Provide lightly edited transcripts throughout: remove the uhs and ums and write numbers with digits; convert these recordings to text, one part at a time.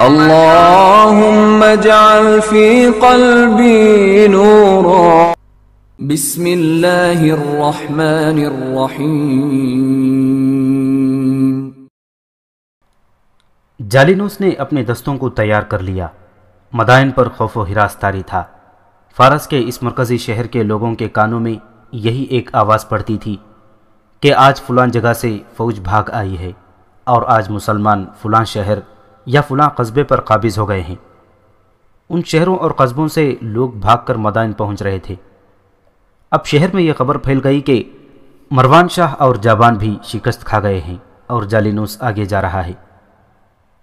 اللهم اجعل في قلبي نورا بسم اللہ الرحمن الرحیم۔ جالینوس نے اپنے دستوں کو تیار کر لیا۔ مدائن پر خوف و ہراس طاری تھا۔ فارس کے اس مرکزی شہر کے لوگوں کے کانوں میں یہی ایک آواز پڑتی تھی کہ آج فلاں جگہ سے فوج بھاگ آئی ہے اور آج مسلمان فلاں شہر یا فلاں قصبے پر قابض ہو گئے ہیں۔ ان شہروں اور قصبوں سے لوگ بھاگ کر مدائن پہنچ رہے تھے۔ اب شہر میں یہ خبر پھیل گئی کہ مروان شاہ اور جابان بھی شکست کھا گئے ہیں اور جالینوس آگے جا رہا ہے۔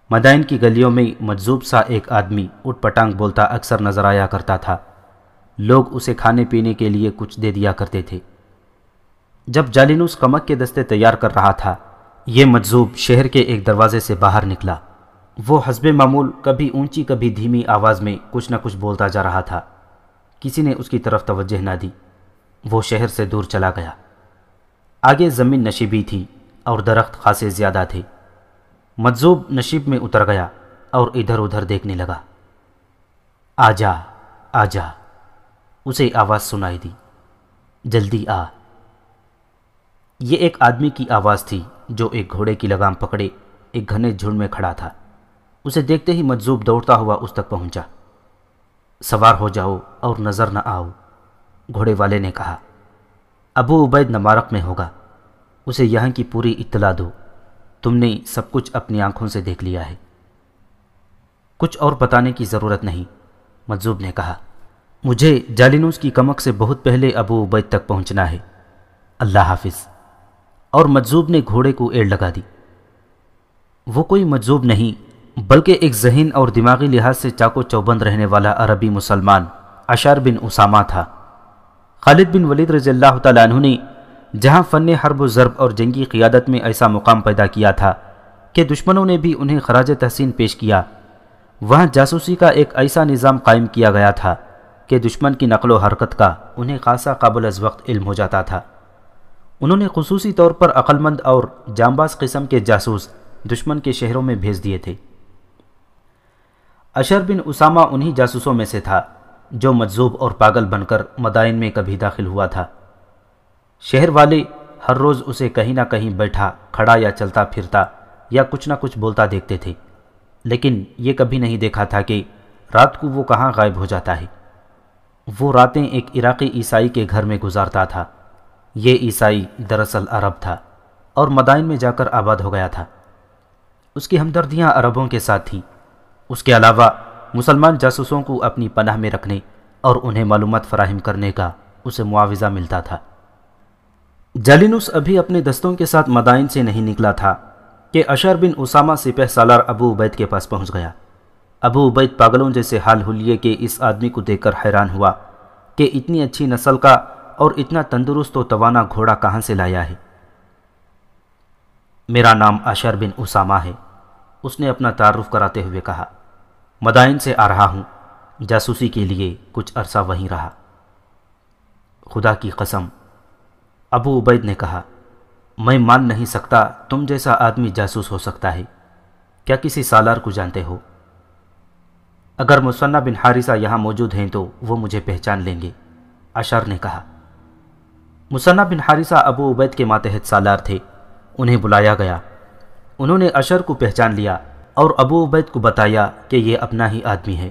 مدائن کی گلیوں میں مجذوب سا ایک آدمی اٹھ پٹانگ بولتا اکثر نظر آیا کرتا تھا۔ لوگ اسے کھانے پینے کے لیے کچھ دے دیا کرتے تھے۔ جب جالینوس کمک کے دستے تیار کر رہا تھا، یہ مجذوب شہر کے ایک دروازے سے باہر نکلا۔ وہ حسب معمول کبھی اونچی کبھی دھیمی آواز میں کچھ نہ کچھ بولتا جا رہا تھا۔ کسی نے اس کی طرف توجہ نہ دی۔ وہ شہر سے دور چلا گیا۔ آگے زمین نشیبی تھی اور درخت خاصے زیادہ تھے۔ مجذوب نشیب میں اتر گیا اور ادھر ادھر دیکھنے لگا۔ آجا آجا، اسے آواز سنائی دی، جلدی آ۔ یہ ایک آدمی کی آواز تھی جو ایک گھوڑے کی لگام پکڑے ایک گھنے جھنڈ میں کھڑا تھا۔ اسے دیکھتے ہی مجذوب دوڑتا ہوا اس تک پہنچا۔ سوار ہو جاؤ اور نظر نہ آؤ، گھوڑے والے نے کہا۔ ابو عبید نمارق میں ہوگا، اسے یہاں کی پوری اطلاع دو، تم نے سب کچھ اپنی آنکھوں سے دیکھ لیا ہے۔ کچھ اور بتانے کی ضرورت نہیں، مجذوب نے کہا۔ مجھے جالینوس کی کمک سے بہت پہلے ابو عبید تک پہنچنا ہے۔ اللہ حافظ۔ اور مجذوب نے گھوڑے کو ایڑ لگا دی۔ وہ کوئی مجذوب نہیں بلکہ ایک ذہین اور دماغی لحاظ سے چاق و چوبند رہنے والا عربی مسلمان اشار بن اسامہ تھا۔ خالد بن ولید رضی اللہ تعالیٰ عنہ نے جہاں فن حرب و ضرب اور جنگی قیادت میں ایسا مقام پیدا کیا تھا کہ دشمنوں نے بھی انہیں خراج تحسین پیش کیا، وہاں جاسوسی کا ایک ایسا نظام قائم کیا گیا تھا کہ دشمن کی نقل و حرکت کا انہیں خاصا قابل از وقت علم ہو جاتا تھا۔ انہوں نے خصوصی طور پر عقل مند اور جانباز قسم کے جاسوس دشمن کے شہروں میں بھیج دیے تھے۔ اشر بن اسامہ انہی جاسوسوں میں سے تھا جو مجذوب اور پاگل بن کر مدائن میں کبھی داخل ہوا تھا۔ شہر والے ہر روز اسے کہیں نہ کہیں بیٹھا کھڑا یا چلتا پھرتا یا کچھ نہ کچھ بولتا دیکھتے تھے، لیکن یہ کبھی نہیں دیکھا تھا کہ رات کو وہ کہاں غائب ہو جاتا ہے۔ وہ راتیں ایک عراقی عیسائی کے گھر میں گزارتا تھا۔ یہ عیسائی دراصل عرب تھا اور مدائن میں جا کر آباد ہو گیا تھا۔ اس کی ہمدردیاں عربوں کے ساتھ تھیں۔ اس کے علاوہ مسلمان جاسوسوں کو اپنی پناہ میں رکھنے اور انہیں معلومات فراہم کرنے کا اسے معاوضہ ملتا تھا۔ جالینوس ابھی اپنے دستوں کے ساتھ مدائن سے نہیں نکلا تھا کہ اشر بن اسامہ سپہ سالار ابو عبید کے پاس پہنچ گیا۔ ابو عبید پاگلوں جیسے حال حلیے کے اس آدمی کو دیکھ کر حیران ہوا کہ اتنی اچھی نسل کا اور اتنا تندرست و توانا گھوڑا کہاں سے لایا ہے۔ میرا نام اشر بن اسامہ ہے، اس نے اپنا تعارف کراتے ہوئے کہا۔ مدائن سے آ رہا ہوں، جاسوسی کے لیے کچھ عرصہ وہیں رہا۔ خدا کی قسم، ابو عبید نے کہا، میں مان نہیں سکتا تم جیسا آدمی جاسوس ہو سکتا ہے۔ کیا کسی سالار کو جانتے ہو؟ اگر مثنی بن حارثہ یہاں موجود ہیں تو وہ مجھے پہچان لیں گے، اشر نے کہا۔ مثنی بن حارثہ ابو عبید کے ماتحت سالار تھے۔ انہیں بلایا گیا۔ انہوں نے اشر کو پہچان لیا اور ابو عبید کو بتایا کہ یہ اپنا ہی آدمی ہے۔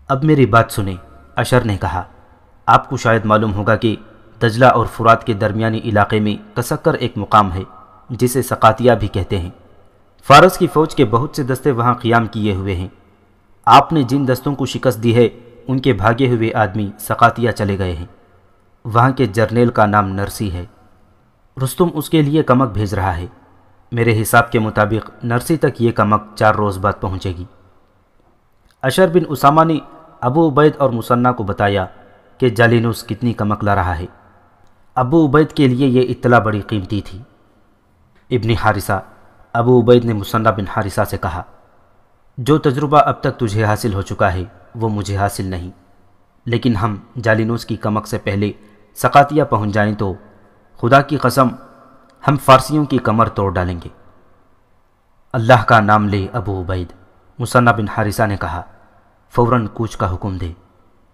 اب میری بات سنیں، اشر نے کہا۔ آپ کو شاید معلوم ہوگا کہ دجلہ اور فرات کے درمیانی علاقے میں کسکر ایک مقام ہے جسے سقاتیہ بھی کہتے ہیں۔ فارس کی فوج کے بہت سے دستے وہاں قیام کیے ہوئے ہیں۔ آپ نے جن دستوں کو شکست دی ہے ان کے بھاگے ہوئے آدمی سقاتیہ چلے گئے ہیں۔ وہاں کے جرنیل کا نام نرسی ہے۔ رستم اس کے لیے کمک بھیج رہا ہے۔ میرے حساب کے مطابق نرسی تک یہ کمک 4 روز بعد پہنچے گی۔ اشر بن اسامہ نے ابو عبید اور مثنی کو بتایا کہ جالینوس کتنی کمک لا رہا ہے۔ ابو عبید کے لیے یہ اطلاع بڑی قیمتی تھی۔ ابن حارثہ، ابو عبید نے مثنی بن حارثہ سے کہا، جو تجربہ اب تک تجھے حاصل ہو چکا ہے وہ مجھے حاصل نہیں، لیکن ہم جالینوس کی کمک سے پہلے سقاتیہ پہنچ جائیں تو خدا کی قسم ہم فارسیوں کی کمر توڑ ڈالیں گے۔ اللہ کا نام لے ابو عبید، مصنع بن حارثہ نے کہا، فوراً کوچ کا حکم دے۔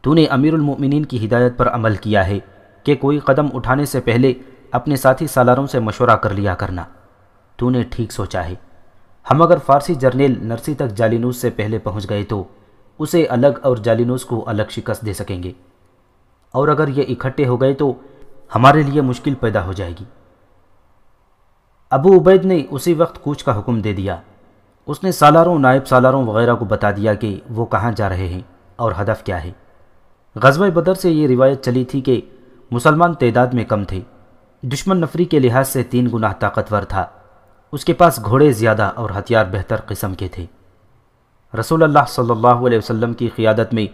تو نے امیر المؤمنین کی ہدایت پر عمل کیا ہے کہ کوئی قدم اٹھانے سے پہلے اپنے ساتھی سالاروں سے مشورہ کر لیا کرنا۔ تو نے ٹھیک سوچا ہے۔ ہم اگر فارسی جرنیل نرسی تک جالینوس سے پہلے پہنچ گئے تو اسے الگ اور جالینوس کو الگ شکست دے سکیں گے، اور اگر یہ اکٹھے ہو گئے تو ہمارے لیے مشکل پیدا ہو جائے گی۔ ابو عبید نے اسی وقت کوچ کا حکم دے دیا۔ اس نے سالاروں، نائب سالاروں وغیرہ کو بتا دیا کہ وہ کہاں جا رہے ہیں اور ہدف کیا ہے۔ غزوہ بدر سے یہ روایت چلی تھی کہ مسلمان تعداد میں کم تھے، دشمن نفری کے لحاظ سے 3 گنا طاقتور تھا، اس کے پاس گھوڑے زیادہ اور ہتھیار بہتر قسم کے تھے۔ رسول اللہ صلی اللہ علیہ وسلم کی قیادت میں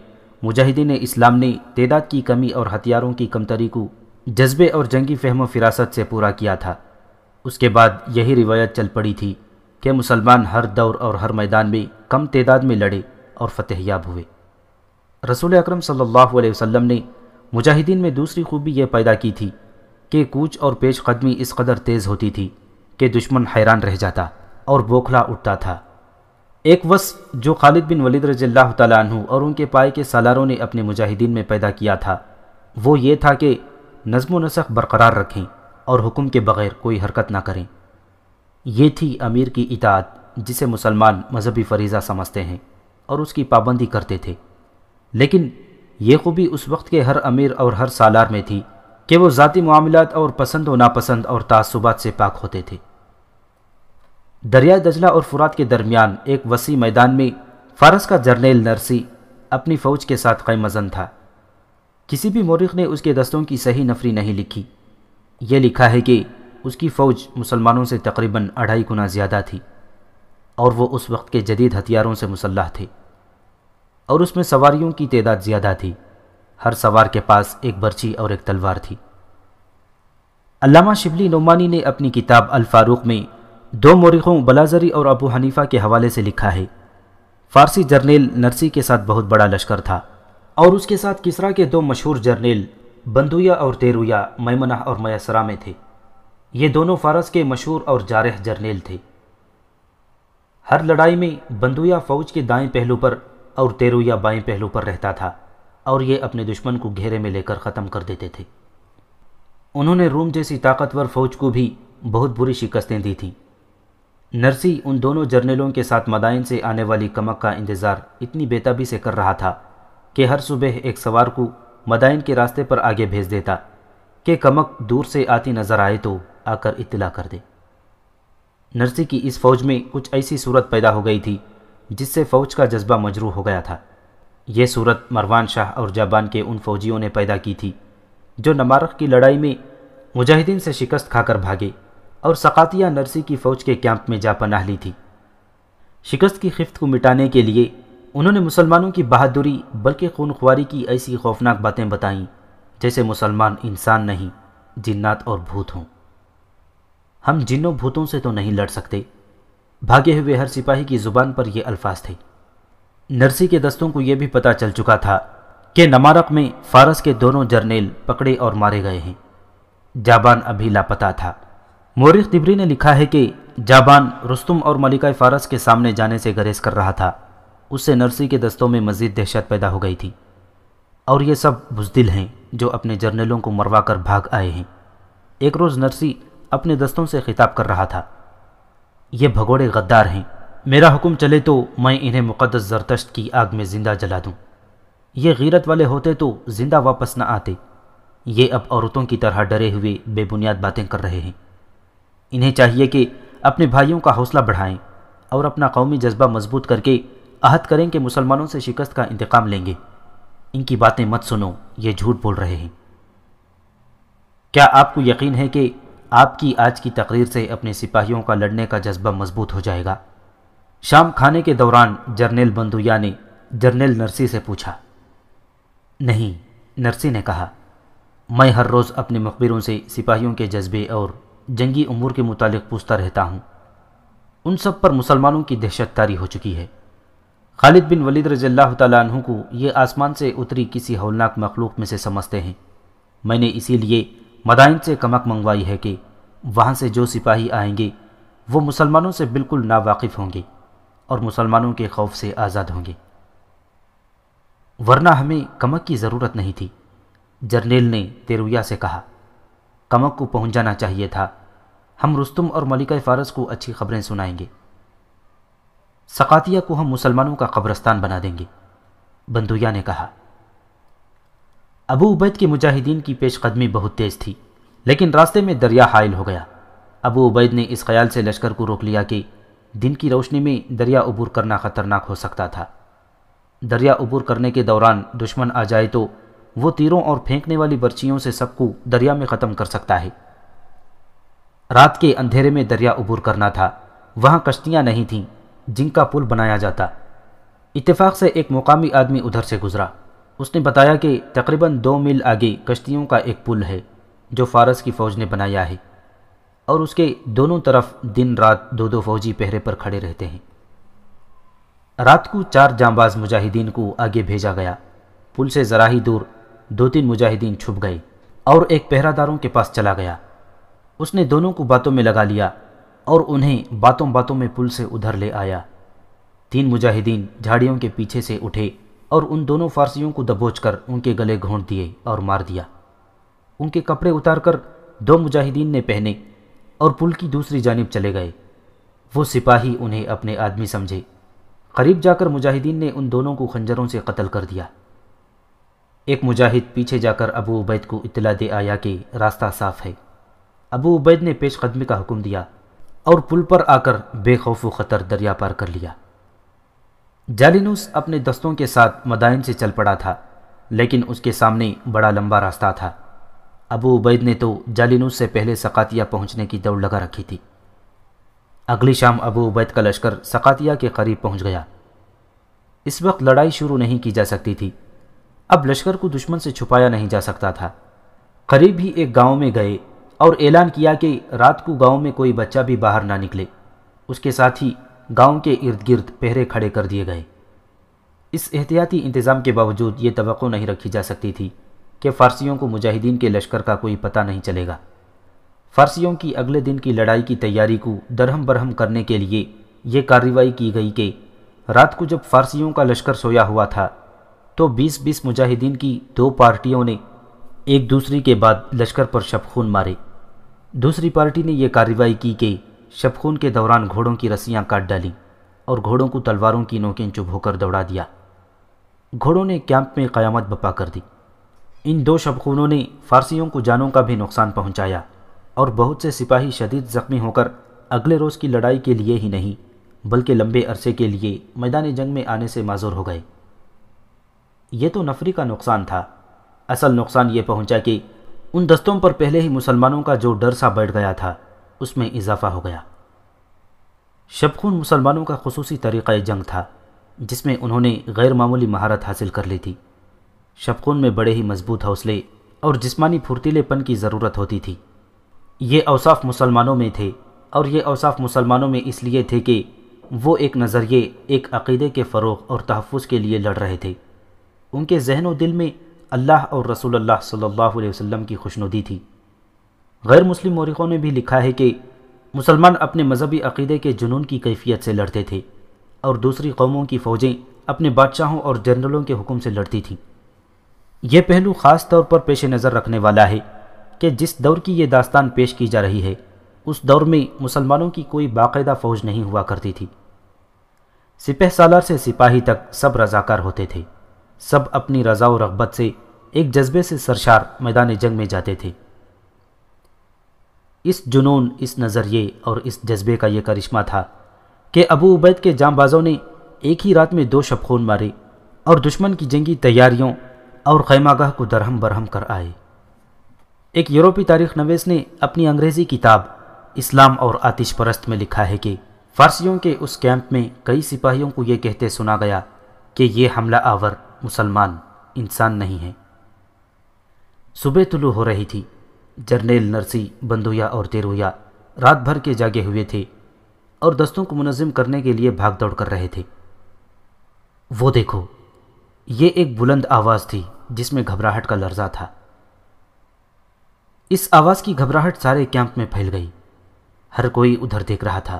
مجاہدین اسلام نے تعداد کی کمی اور ہتھیاروں کی کمتری کو جذبے اور جنگی فہم و فراست سے پورا کیا تھا۔ اس کے بعد یہی روایت چل پڑی تھی کہ مسلمان ہر دور اور ہر میدان میں کم تعداد میں لڑے اور فتح یاب ہوئے۔ رسول اکرم صلی اللہ علیہ وسلم نے مجاہدین میں دوسری خوبی یہ پیدا کی تھی کہ کوچ اور پیش قدمی اس قدر تیز ہوتی تھی کہ دشمن حیران رہ جاتا اور بوکھلا اٹھتا تھا۔ ایک وصف جو خالد بن ولید رضی اللہ تعالیٰ عنہ اور ان کے پائے کے سالاروں نے اپنے مجاہدین میں پیدا کیا تھا، وہ یہ تھا کہ نظم و نسق برقرار رکھیں اور حکم کے بغیر کوئی حرکت نہ کریں۔ یہ تھی امیر کی اطاعت، جسے مسلمان مذہبی فریضہ سمجھتے ہیں اور اس کی پابندی کرتے تھے، لیکن یہ خوبی اس وقت کے ہر امیر اور ہر سالار میں تھی کہ وہ ذاتی معاملات اور پسند و ناپسند اور تعصبات سے پاک ہوتے تھے۔ دریائے دجلہ اور فرات کے درمیان ایک وسیع میدان میں فارس کا جرنیل نرسی اپنی فوج کے ساتھ قائم مزن تھا۔ کسی بھی مورخ نے اس کے دستوں کی صحیح نفری نہیں لکھی۔ یہ لکھا ہے کہ اس کی فوج مسلمانوں سے تقریباً 2.5 گنا زیادہ تھی، اور وہ اس وقت کے جدید ہتھیاروں سے مسلح تھے، اور اس میں سواریوں کی تعداد زیادہ تھی۔ ہر سوار کے پاس ایک برچی اور ایک تلوار تھی۔ علامہ شبلی نعمانی نے اپنی کتاب الفاروق میں 2 مورخوں بلازری اور ابو حنیفہ کے حوالے سے لکھا ہے، فارسی جرنیل نرسی کے ساتھ بہت بڑا لشکر تھا، اور اس کے ساتھ کسریٰ کے 2 مشہور جرنیل بندویا اور تیرویا میمنہ اور میسرہ میں تھے۔ یہ دونوں فارس کے مشہور اور جارح جرنیل تھے۔ ہر لڑائی میں بندویا فوج کے دائیں پہلو پر اور تیرویا بائیں پہلو پر رہتا تھا، اور یہ اپنے دشمن کو گھیرے میں لے کر ختم کر دیتے تھے۔ انہوں نے روم جیسی طاقتور فوج کو بھی بہت بری شکستیں دی تھیں۔ نرسی ان دونوں جرنیلوں کے ساتھ مدائن سے آنے والی کمک کا انتظار اتنی بےتابی سے کر رہا تھا کہ ہر صبح ایک سوار کو مدائن کے راستے پر آگے بھیج دیتا کہ کمک دور سے آتی نظر آئے تو آ کر اطلاع کر دے۔ نرسی کی اس فوج میں کچھ ایسی صورت پیدا ہو گئی تھی جس سے فوج کا جذبہ مجروح ہو گیا تھا۔ یہ صورت مروان شاہ اور جابان کے ان فوجیوں نے پیدا کی تھی جو نمارق کی لڑائی میں مجاہدین سے شکست کھا کر بھاگے اور سقاطیہ نرسی کی فوج کے کیمپ میں جا پناہ لی تھی۔ شکست کی خفت کو مٹانے کے لیے انہوں نے مسلمانوں کی بہادری بلکہ خونخواری کی ایسی خوفناک باتیں بتائیں جیسے مسلمان انسان نہیں، جنات اور بھوت ہوں۔ ہم جنوں بھوتوں سے تو نہیں لڑ سکتے۔ بھاگے ہوئے ہر سپاہی کی زبان پر یہ الفاظ تھے۔ نرسی کے دستوں کو یہ بھی پتہ چل چکا تھا کہ نمارق میں فارس کے دونوں جرنیل پکڑے اور مارے گئے ہیں۔ جابان ابھی لاپتہ تھا۔ مورخ طبری نے لکھا ہے کہ جابان رستم اور ملکہ فارس کے سامنے جانے سے گریز کر رہا تھا۔ اس سے نرسی کے دستوں میں مزید دہشت پیدا ہو گئی تھی، اور یہ سب بزدل ہیں جو اپنے جرنیلوں کو مروا کر بھاگ آئے ہیں۔ ایک روز نرسی اپنے دستوں سے خطاب کر رہا تھا، یہ بھگوڑے غدار ہیں، میرا حکم چلے تو میں انہیں مقدس زرتشت کی آگ میں زندہ جلا دوں۔ یہ غیرت والے ہوتے تو زندہ واپس نہ آتے۔ یہ اب عورتوں کی طرح ڈرے ہوئے بے بنیاد باتیں کر رہے ہیں۔ انہیں چاہیے کہ اپنے بھائیوں کا حوصلہ بڑھائیں اور اپنا قومی جذبہ مضبوط کر کے عہد کریں کہ مسلمانوں سے شکست کا انتقام لیں گے۔ ان کی باتیں مت سنو، یہ جھوٹ بول رہے ہیں۔ کیا آپ کو یقین ہے کہ آپ کی آج کی تقریر سے اپنے سپاہیوں کا لڑنے کا جذبہ مضبوط ہو جائے گا؟ شام کھانے کے دوران جرنیل بندویا نے جرنیل نرسی سے پوچھا۔ نہیں، نرسی نے کہا، میں ہر روز اپنے مخبروں سے سپاہیوں کے جذبے اور جنگی امور کے متعلق پوچھتا رہتا ہوں۔ ان سب پر مسلمانوں کی دہشت طاری ہو چکی ہے۔ خالد بن ولید رضی اللہ تعالیٰ عنہ کو یہ آسمان سے اتری کسی ہولناک مخلوق میں سے سمجھتے ہیں۔ میں نے اسی لیے مدائن سے کمک منگوائی ہے کہ وہاں سے جو سپاہی آئیں گے وہ مسلمانوں سے بالکل ناواقف ہوں گے اور مسلمانوں کے خوف سے آزاد ہوں گے، ورنہ ہمیں کمک کی ضرورت نہیں تھی۔ جرنیل نے تیرویا سے کہا، کمک کو پہنچ جانا چاہیے تھا، ہم رستم اور ملکہ فارس کو اچھی خبریں سنائیں گے، سقاتیہ کو ہم مسلمانوں کا قبرستان بنا دیں گے۔ بندویا نے کہا۔ ابو عبید کے مجاہدین کی پیش قدمی بہت تیز تھی، لیکن راستے میں دریا حائل ہو گیا۔ ابو عبید نے اس خیال سے لشکر کو روک لیا کہ دن کی روشنی میں دریا عبور کرنا خطرناک ہو سکتا تھا۔ دریا عبور کرنے کے دوران دشمن آ جائے تو وہ تیروں اور پھینکنے والی برچیوں سے سب کو دریا میں ختم کر سکتا ہے۔ رات کے اندھیرے میں دریا عبور کرنا تھا، وہاں کشتیاں نہیں تھیں جن کا پل بنایا جاتا۔ اتفاق سے ایک مقامی آدمی ادھر سے گزرا، اس نے بتایا کہ تقریباً 2 میل آگے کشتیوں کا ایک پل ہے جو فارس کی فوج نے بنایا ہے، اور اس کے دونوں طرف دن رات 2 فوجی پہرے پر کھڑے رہتے ہیں۔ رات کو 4 جانباز مجاہدین کو آگے بھیجا گیا۔ پل سے ذرا ہی دور 2-3 مجاہدین چھپ گئے اور ایک پہرہ داروں کے پاس چلا گیا۔ اس نے دونوں کو باتوں میں لگا لیا اور انہیں باتوں باتوں میں پل سے ادھر لے آیا۔ 3 مجاہدین جھاڑیوں کے پیچھے سے اٹھے اور ان دونوں فارسیوں کو دبوچ کر ان کے گلے گھونٹ دیے اور مار دیا۔ ان کے کپڑے اتار کر 2 مجاہدین نے پہنے اور پل کی دوسری جانب چلے گئے۔ وہ سپاہی انہیں اپنے آدمی سمجھے۔ قریب جا کر مجاہدین نے ان دونوں کو خنجروں سے قتل کر دیا۔ ایک مجاہد پیچھے جا کر ابو عبید کو اطلاع دے آیا کہ راستہ صاف ہے۔ ابو عبید نے پیش قدمی کا حکم دیا اور پل پر آ کر بے خوف و خطر دریا پار کر لیا۔ جالینوس اپنے دستوں کے ساتھ مدائن سے چل پڑا تھا، لیکن اس کے سامنے بڑا لمبا راستہ تھا۔ ابو عبید نے تو جالینوس سے پہلے سقاتیہ پہنچنے کی دوڑ لگا رکھی تھی۔ اگلی شام ابو عبید کا لشکر سقاتیہ کے قریب پہنچ گیا۔ اس وقت لڑائی شروع نہیں کی جا سکتی تھی۔ اب لشکر کو دشمن سے چھپایا نہیں جا سکتا تھا۔ قریب ہی ایک گاؤں میں گئے اور اعلان کیا کہ رات کو گاؤں میں کوئی بچہ بھی باہر نہ نکلے۔ اس کے ساتھ ہی گاؤں کے ارد گرد پہرے کھڑے کر دیے گئے۔ اس احتیاطی انتظام کے باوجود یہ توقع نہیں رکھی جا سکتی تھی کہ فارسیوں کو مجاہدین کے لشکر کا کوئی پتہ نہیں چلے گا۔ فارسیوں کی اگلے دن کی لڑائی کی تیاری کو درہم برہم کرنے کے لیے یہ کارروائی کی گئی کہ رات کو جب فارسیوں کا لشکر سویا ہوا تھا تو 20 مجاہدین کی 2 پارٹیوں نے ایک دوسری کے بعد لشکر پر شبخون مارے۔ دوسری پارٹی نے یہ کارروائی کی کہ شبخون کے دوران گھوڑوں کی رسیاں کاٹ ڈالیں اور گھوڑوں کو تلواروں کی نوکیں چبھو کر دوڑا دیا۔ گھوڑوں نے کیمپ میں قیامت بپا کر دی۔ ان 2 شبخونوں نے فارسیوں کو جانوں کا بھی نقصان پہنچایا اور بہت سے سپاہی شدید زخمی ہو کر اگلے روز کی لڑائی کے لیے ہی نہیں بلکہ لمبے عرصے کے لیے میدان جنگ میں آنے سے معذور ہو گئے۔ یہ تو نفری کا نقصان تھا۔ اصل نقصان یہ پہنچا کہ ان دستوں پر پہلے ہی مسلمانوں کا جو ڈر سا بیٹھ گیا تھا اس میں اضافہ ہو گیا۔ شبخون مسلمانوں کا خصوصی طریقہ جنگ تھا جس میں انہوں نے غیر معمولی مہارت حاصل کر لی تھی۔ شبخون میں بڑے ہی مضبوط حوصلے اور جسمانی پھرتیلے پن کی ضرورت ہوتی تھی۔ یہ اوصاف مسلمانوں میں تھے، اور یہ اوصاف مسلمانوں میں اس لیے تھے کہ وہ ایک نظریے، ایک عقیدے کے فروغ اور تحفظ کے لیے لڑ رہے تھے۔ ان کے ذہن و دل میں اللہ اور رسول اللہ صلی اللہ علیہ وسلم کی خوشنودی تھی۔ غیر مسلم مورخوں نے بھی لکھا ہے کہ مسلمان اپنے مذہبی عقیدے کے جنون کی کیفیت سے لڑتے تھے، اور دوسری قوموں کی فوجیں اپنے بادشاہوں اور جنرلوں کے حکم سے لڑتی تھیں۔ یہ پہلو خاص طور پر پیش نظر رکھنے والا ہے کہ جس دور کی یہ داستان پیش کی جا رہی ہے اس دور میں مسلمانوں کی کوئی باقاعدہ فوج نہیں ہوا کرتی تھی۔ سپہ سالار سے سپاہی تک سب رضاکار ہوتے تھے، سب اپنی رضا و رغبت سے ایک جذبے سے سرشار میدان جنگ میں جاتے تھے۔ اس جنون، اس نظریے اور اس جذبے کا یہ کرشمہ تھا کہ ابو عبید کے جانبازوں نے ایک ہی رات میں 2 شبخون مارے اور دشمن کی جنگی تیاریوں اور خیمہ گاہ کو درہم برہم کر آئے۔ ایک یورپی تاریخ نویس نے اپنی انگریزی کتاب اسلام اور آتش پرست میں لکھا ہے کہ فارسیوں کے اس کیمپ میں کئی سپاہیوں کو یہ کہتے سنا گیا کہ یہ حملہ آور مسلمان انسان نہیں ہیں۔ صبح طلوع ہو رہی تھی۔ جرنیل نرسی، بندویا اور تیرویا رات بھر کے جاگے ہوئے تھے اور دستوں کو منظم کرنے کے لیے بھاگ دوڑ کر رہے تھے۔ وہ دیکھو، یہ ایک بلند آواز تھی جس میں گھبراہٹ کا لرزہ تھا۔ اس آواز کی گھبراہٹ سارے کیمپ میں پھیل گئی۔ ہر کوئی ادھر دیکھ رہا تھا۔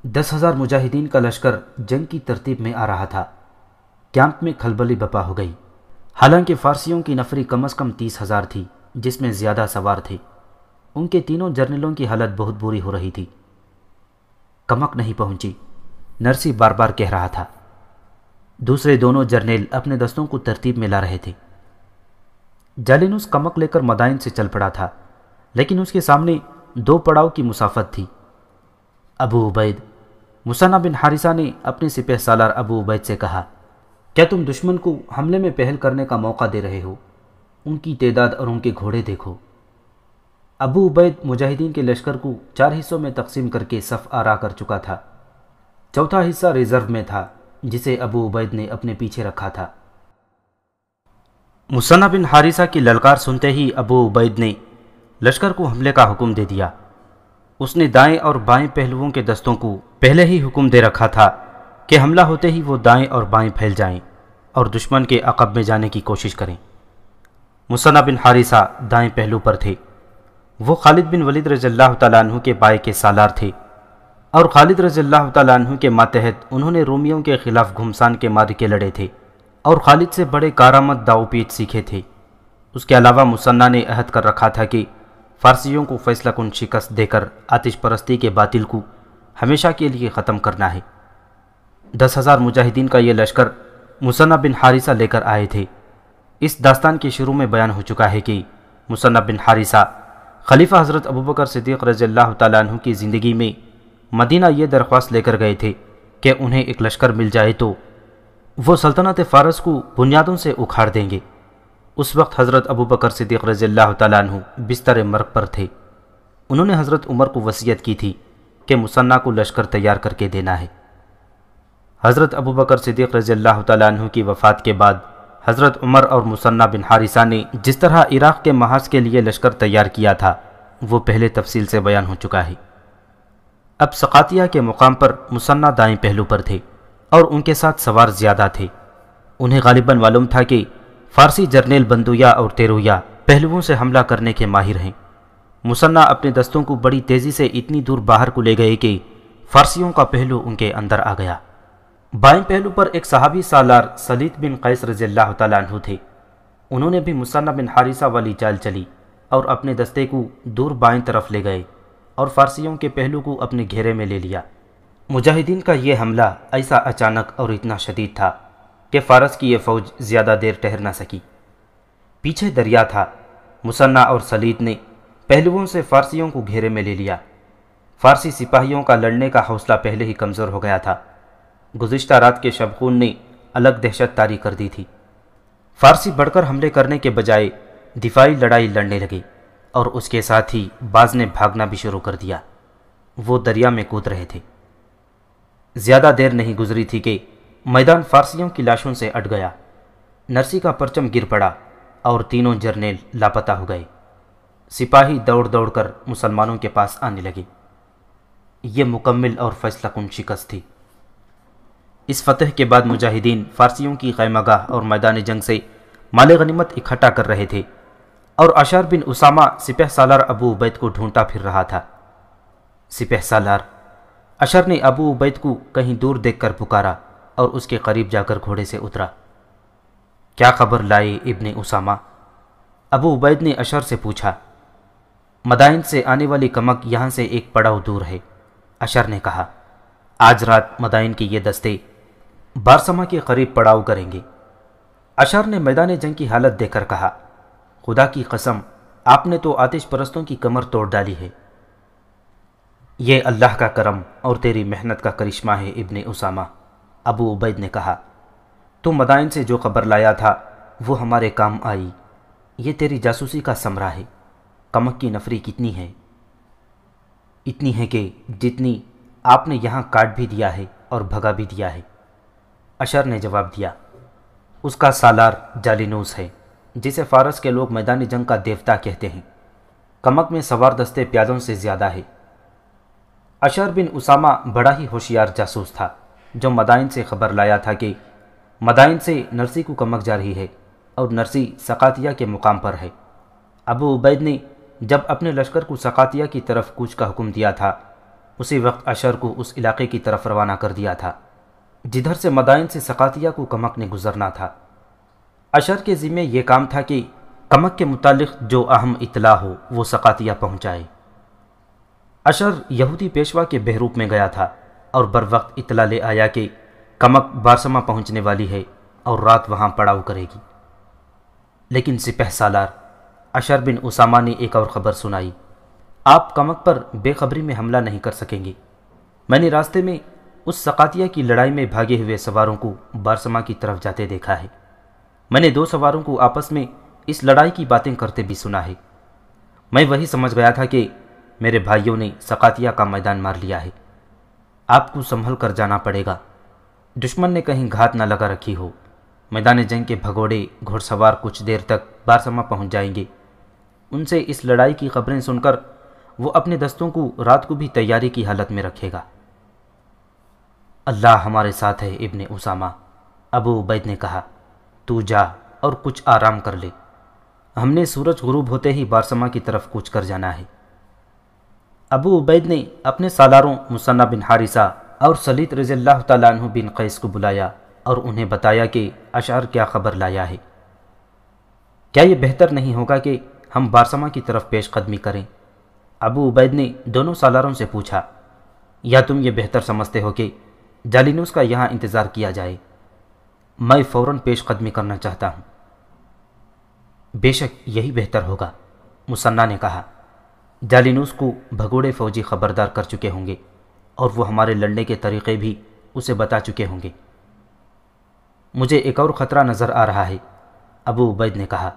10,000 مجاہدین کا لشکر جنگ کی ترتیب میں آ رہا تھا۔ کیمپ میں کھلبلی بپا ہو گئی، حالانکہ فارسیوں کی نفری کم از کم 30,000 تھی، جس میں زیادہ سوار تھے۔ ان کے تینوں جرنیلوں کی حالت بہت بری ہو رہی تھی۔ کمک نہیں پہنچی، نرسی بار بار کہہ رہا تھا۔ دوسرے دونوں جرنیل اپنے دستوں کو ترتیب میں لا رہے تھے۔ جالینوس کمک لے کر مدائن سے چل پڑا تھا، لیکن اس کے سامنے 2 پڑاؤ کی مسافت تھی۔ ابو عبید، مثنی بن حارثہ نے اپنے سپہ سالار ابو عبید سے کہا، کیا تم دشمن کو حملے میں پہل کرنے کا موقع دے رہے ہو؟ ان کی تعداد اور ان کے گھوڑے دیکھو۔ ابو عبید مجاہدین کے لشکر کو 4 حصوں میں تقسیم کر کے صف آرا کر چکا تھا۔ چوتھا حصہ ریزرو میں تھا، جسے ابو عبید نے اپنے پیچھے رکھا تھا۔ مثنی بن حارثہ کی للکار سنتے ہی ابو عبید نے لشکر کو حملے کا حکم دے دیا۔ اس نے دائیں اور بائیں پہلوؤں کے دستوں کو پہلے ہی حکم دے رکھا تھا کہ حملہ ہوتے ہی وہ دائیں اور بائیں پھیل جائیں اور دشمن کے عقب میں جانے کی کوشش کریں۔ مثنی بن حارثہ دائیں پہلو پر تھے۔ وہ خالد بن ولید رضی اللہ تعالیٰ عنہ کے بائے کے سالار تھے، اور خالد رضی اللہ تعالیٰ عنہ کے ماتحت انہوں نے رومیوں کے خلاف گھمسان کے معرکے لڑے تھے اور خالد سے بڑے کارآمد داؤ پیچ سیکھے تھے۔ اس کے علاوہ مثنی نے عہد کر رکھا تھا کہ فارسیوں کو فیصلہ کن شکست دے کر آتش پرستی کے باطل کو ہمیشہ کے لیے ختم کرنا ہے۔ 10,000 مجاہدین کا یہ لشکر مثنی بن حارثہ لے کر آئے تھے۔ اس داستان کے شروع میں بیان ہو چکا ہے کہ مثنی بن حارثہ خلیفہ حضرت ابوبکر صدیق رضی اللہ تعالیٰ عنہ کی زندگی میں مدینہ یہ درخواست لے کر گئے تھے کہ انہیں ایک لشکر مل جائے تو وہ سلطنت فارس کو بنیادوں سے اکھاڑ دیں گے۔ اس وقت حضرت ابوبکر صدیق رضی اللہ تعالیٰ عنہ بستر مرگ پر تھے۔ انہوں نے حضرت عمر کو وصیت کی تھی کہ مثنی کو لشکر تیار کر کے دینا ہے۔ حضرت ابوبکر صدیق رضی اللہ تعالیٰ عنہ کی وفات کے بعد حضرت عمر اور مثنی بن حارثہ نے جس طرح عراق کے محاذ کے لیے لشکر تیار کیا تھا وہ پہلے تفصیل سے بیان ہو چکا ہے۔ اب سقاطیہ کے مقام پر مثنی دائیں پہلو پر تھے اور ان کے ساتھ سوار زیادہ تھے۔ انہیں غالباً معلوم تھا کہ فارسی جرنیل بندویا اور تیرویا پہلوؤں سے حملہ کرنے کے ماہر ہیں۔ مثنی اپنے دستوں کو بڑی تیزی سے اتنی دور باہر کو لے گئے کہ فارسیوں کا پہلو ان کے اندر آ گیا۔ بائیں پہلو پر ایک صحابی سالار سلیط بن قیس رضی اللہ تعالیٰ عنہ تھے۔ انہوں نے بھی مثنی بن حارثہ والی چال چلی اور اپنے دستے کو دور بائیں طرف لے گئے اور فارسیوں کے پہلو کو اپنے گھیرے میں لے لیا۔ مجاہدین کا یہ حملہ ایسا اچانک اور اتنا شدید تھا کہ فارس کی یہ فوج زیادہ دیر ٹھہر نہ سکی۔ پیچھے دریا تھا۔ مثنی اور سلیط نے پہلوؤں سے فارسیوں کو گھیرے میں لے لیا۔ فارسی سپاہیوں کا لڑنے کا حوصلہ پہلے ہی کمزور ہو گیا تھا۔ گزشتہ رات کے شبخون نے الگ دہشت طاری کر دی تھی۔ فارسی بڑھ کر حملے کرنے کے بجائے دفاعی لڑائی لڑنے لگے اور اس کے ساتھ ہی بعض نے بھاگنا بھی شروع کر دیا۔ وہ دریا میں کود رہے تھے۔ زیادہ دیر نہیں گزری تھی کہ میدان فارسیوں کی لاشوں سے اٹ گیا۔ نرسی کا پرچم گر پڑا اور تینوں جرنیل لاپتہ ہو گئے۔ سپاہی دوڑ دوڑ کر مسلمانوں کے پاس آنے لگے۔ یہ مکمل اور فیصلہ کن شکست تھی۔ اس فتح کے بعد مجاہدین فارسیوں کی خیمہ گاہ اور میدان جنگ سے مال غنیمت اکٹھا کر رہے تھے، اور اشار بن اسامہ سپہ سالار ابو عبید کو ڈھونڈتا پھر رہا تھا۔ سپہ سالار اشر نے ابو عبید کو کہیں دور دیکھ کر پکارا اور اس کے قریب جا کر گھوڑے سے اترا۔ کیا خبر لائے ابن اسامہ؟ ابو عبید نے اشر سے پوچھا۔ مدائن سے آنے والی کمک یہاں سے ایک پڑاؤ دور ہے، اشر نے کہا۔ آج رات مدائن کے یہ دستے بارسما کے قریب پڑاؤ کریں گے۔ اشر نے میدان جنگ کی حالت دیکھ کر کہا، خدا کی قسم آپ نے تو آتش پرستوں کی کمر توڑ ڈالی ہے۔ یہ اللہ کا کرم اور تیری محنت کا کرشمہ ہے ابن اسامہ، ابو عبید نے کہا۔ تو مدائن سے جو خبر لایا تھا وہ ہمارے کام آئی۔ یہ تیری جاسوسی کا ثمرہ ہے۔ کمک کی نفری کتنی ہے؟ اتنی ہے کہ جتنی آپ نے یہاں کاٹ بھی دیا ہے اور بھگا بھی دیا ہے، اشر نے جواب دیا۔ اس کا سالار جالینوس ہے، جسے فارس کے لوگ میدان جنگ کا دیوتا کہتے ہیں۔ کمک میں سوار دستے پیادوں سے زیادہ ہے۔ اشر بن اسامہ بڑا ہی ہوشیار جاسوس تھا، جو مدائن سے خبر لایا تھا کہ مدائن سے نرسی کو کمک جا رہی ہے اور نرسی سقاطیہ کے مقام پر ہے۔ ابو عبید نے جب اپنے لشکر کو سقاطیہ کی طرف کوچ کا حکم دیا تھا اسی وقت اشر کو اس علاقے کی طرف روانہ کر دیا تھا جدھر سے مدائن سے سقاتیہ کو کمک نے گزرنا تھا۔ اشر کے ذمے یہ کام تھا کہ کمک کے متعلق جو اہم اطلاع ہو وہ سقاتیہ پہنچائے۔ اشر یہودی پیشوا کے بہروپ میں گیا تھا اور بروقت اطلاع لے آیا کہ کمک بارسما پہنچنے والی ہے اور رات وہاں پڑاؤ کرے گی۔ لیکن سپہ سالار اشر بن اسامہ نے ایک اور خبر سنائی، آپ کمک پر بے خبری میں حملہ نہیں کر سکیں گے۔ میں نے راستے میں اس سقاتیہ کی لڑائی میں بھاگے ہوئے سواروں کو بارسما کی طرف جاتے دیکھا ہے۔ میں نے 2 سواروں کو آپس میں اس لڑائی کی باتیں کرتے بھی سنا ہے۔ میں وہی سمجھ گیا تھا کہ میرے بھائیوں نے سقاتیہ کا میدان مار لیا ہے، آپ کو سنبھل کر جانا پڑے گا، دشمن نے کہیں گھات نہ لگا رکھی ہو۔ میدان جنگ کے بھگوڑے گھوڑ سوار کچھ دیر تک بارسما پہنچ جائیں گے، ان سے اس لڑائی کی خبریں سن کر وہ اپنے دستوں کو رات کو بھی تیاری کی حالت میں رکھے گا۔ اللہ ہمارے ساتھ ہے ابن اسامہ، ابو عبید نے کہا، تو جا اور کچھ آرام کر لے، ہم نے سورج غروب ہوتے ہی بارسما کی طرف کوچ کر جانا ہے۔ ابو عبید نے اپنے سالاروں مثنی بن حارثہ اور سلیط رضی اللہ تعالیٰ عنہ بن قیس کو بلایا اور انہیں بتایا کہ اشعر کیا خبر لایا ہے۔ کیا یہ بہتر نہیں ہوگا کہ ہم بارسما کی طرف پیش قدمی کریں؟ ابو عبید نے دونوں سالاروں سے پوچھا، یا تم یہ بہتر سمجھتے ہو کہ جالینوس کا یہاں انتظار کیا جائے؟ میں فوراً پیش قدمی کرنا چاہتا ہوں۔ بے شک یہی بہتر ہوگا، مثنی نے کہا، جالینوس کو بھگوڑے فوجی خبردار کر چکے ہوں گے اور وہ ہمارے لڑنے کے طریقے بھی اسے بتا چکے ہوں گے۔ مجھے ایک اور خطرہ نظر آ رہا ہے، ابو عبید نے کہا،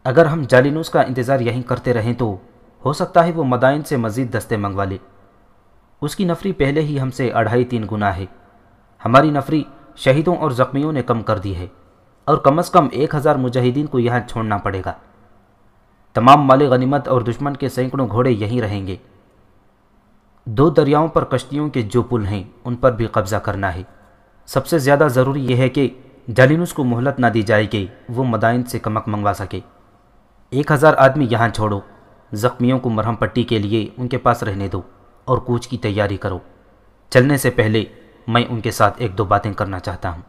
اگر ہم جالینوس کا انتظار یہیں کرتے رہیں تو ہو سکتا ہے وہ مدائن سے مزید دستے منگوا لے۔ اس کی نفری پہلے ہی ہم سے 2.5-3 گنا ہے، ہماری نفری شہیدوں اور زخمیوں نے کم کر دی ہے اور کم از کم 1000 مجاہدین کو یہاں چھوڑنا پڑے گا۔ تمام مال غنیمت اور دشمن کے سینکڑوں گھوڑے یہیں رہیں گے۔ 2 دریاؤں پر کشتیوں کے جو پل ہیں ان پر بھی قبضہ کرنا ہے۔ سب سے زیادہ ضروری یہ ہے کہ جالینوس کو مہلت نہ دی جائے کہ وہ مدائن سے کمک منگوا سکے۔ 1000 آدمی یہاں چھوڑو، زخمیوں کو مرہم پٹی کے لیے ان کے پاس رہنے دو اور کوچ کی تیاری کرو۔ چلنے سے پہلے میں ان کے ساتھ 1-2 باتیں کرنا چاہتا ہوں۔